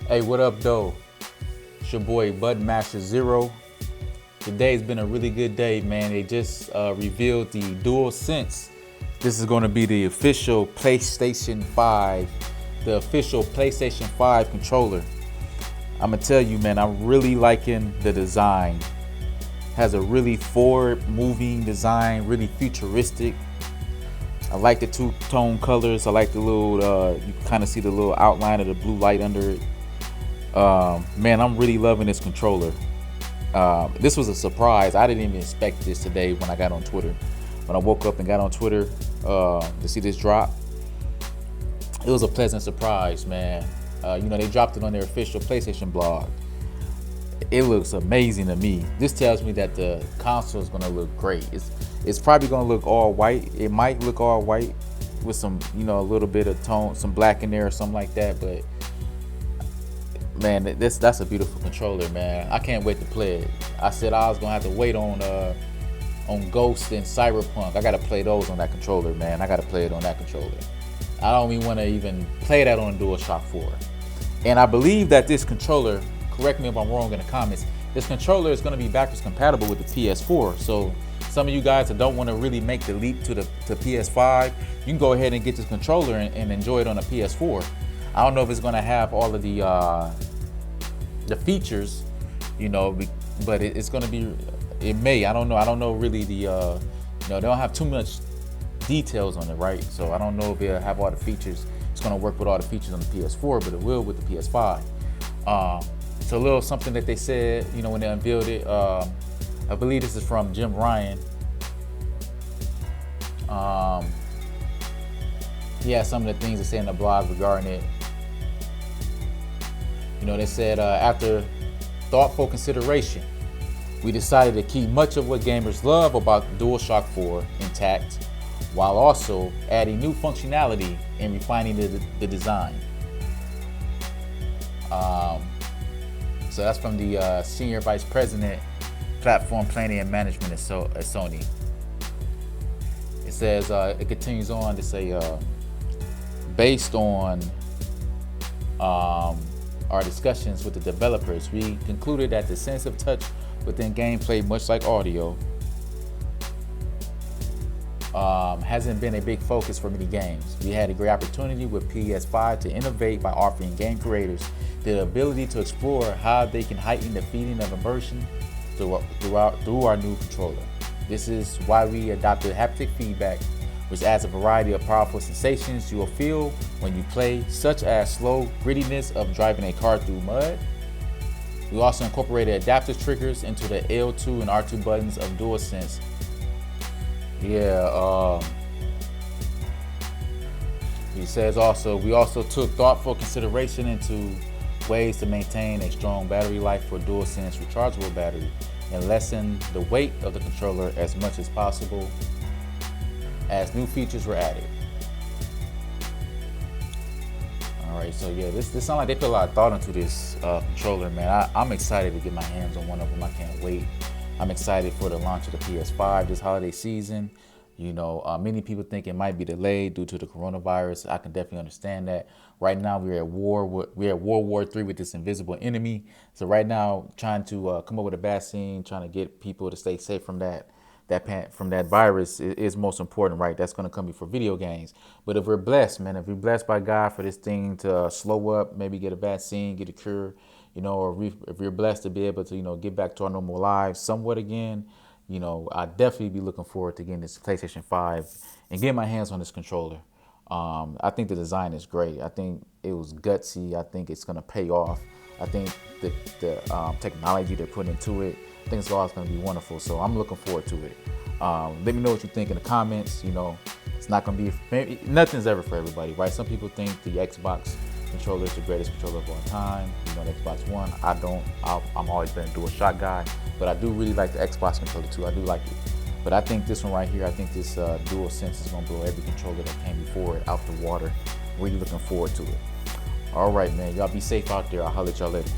Hey, what up, though? It's your boy Button Master Zero. Today's been a really good day, man. They just revealed the DualSense. This is going to be the official PlayStation 5, the official PlayStation 5 controller. I'm gonna tell you, man, I'm really liking the design. Has a really forward-moving design, really futuristic. I like the two-tone colors. I like the little, you kind of see the little outline of the blue light under it. Man, I'm really loving this controller. This was a surprise. I didn't even expect this today when I got on Twitter. When I woke up and got on Twitter to see this drop, it was a pleasant surprise, man. They dropped it on their official PlayStation blog. It looks amazing to me. This tells me that the console is going to look great. It's probably going to look all white. It might look all white with some, a little bit of tone, some black in there or something like that. But man, that's a beautiful controller, man. I can't wait to play it. I said I was gonna have to wait on Ghost and Cyberpunk. I gotta play those on that controller, man. I gotta play it on that controller. I don't even want to even play that on a DualShock 4. And I believe that this controller, correct me if I'm wrong in the comments, this controller is gonna be backwards compatible with the PS4. So some of you guys that don't want to really make the leap to PS5, you can go ahead and get this controller and enjoy it on a PS4. I don't know if it's gonna have all of the features, but it's gonna be. It may. I don't know. I don't know really they don't have too much details on it, right? So I don't know if it'll have all the features. It's gonna work with all the features on the PS4, but it will with the PS5. So a little something that they said, when they unveiled it. I believe this is from Jim Ryan. Yeah, some of the things they say in the blog regarding it. They said after thoughtful consideration, we decided to keep much of what gamers love about DualShock 4 intact, while also adding new functionality and refining the design. So that's from the Senior Vice President, Platform Planning and Management at Sony. It says, it continues on to say, based on our discussions with the developers, we concluded that the sense of touch within gameplay, much like audio, hasn't been a big focus for many games. We had a great opportunity with PS5 to innovate by offering game creators the ability to explore how they can heighten the feeling of immersion through our new controller. This is why we adopted haptic feedback, which adds a variety of powerful sensations you will feel when you play, such as slow grittiness of driving a car through mud. We also incorporated adaptive triggers into the L2 and R2 buttons of DualSense. He says also, we also took thoughtful consideration into ways to maintain a strong battery life for DualSense rechargeable battery and lessen the weight of the controller as much as possible as new features were added. All right, so yeah, this sounds like they put a lot of thought into this controller, man. I'm excited to get my hands on one of them. I can't wait. I'm excited for the launch of the PS5 this holiday season. Many people think it might be delayed due to the coronavirus. I can definitely understand that. Right now, we're at World War III with this invisible enemy. So right now, trying to come up with a vaccine, trying to get people to stay safe from that virus is most important, right? That's going to come before video games. But if we're blessed, man, if we're blessed by God for this thing to slow up, maybe get a vaccine, get a cure, or if we're blessed to be able to, get back to our normal lives somewhat again, I'd definitely be looking forward to getting this PlayStation 5 and getting my hands on this controller. I think the design is great. I think it was gutsy. I think it's going to pay off. I think the technology they're putting into it, I think it's always going to be wonderful. So I'm looking forward to it. Let me know what you think in the comments. It's not going to be, nothing's ever for everybody, right? Some people think the Xbox controller is the greatest controller of all time. The Xbox One. I don't. I'm always been a DualShock guy, but I do really like the Xbox controller too. I do like it. But I think this one right here, I think this DualSense is going to blow every controller that came before it out the water. Really looking forward to it. All right, man. Y'all be safe out there. I'll holler at y'all later.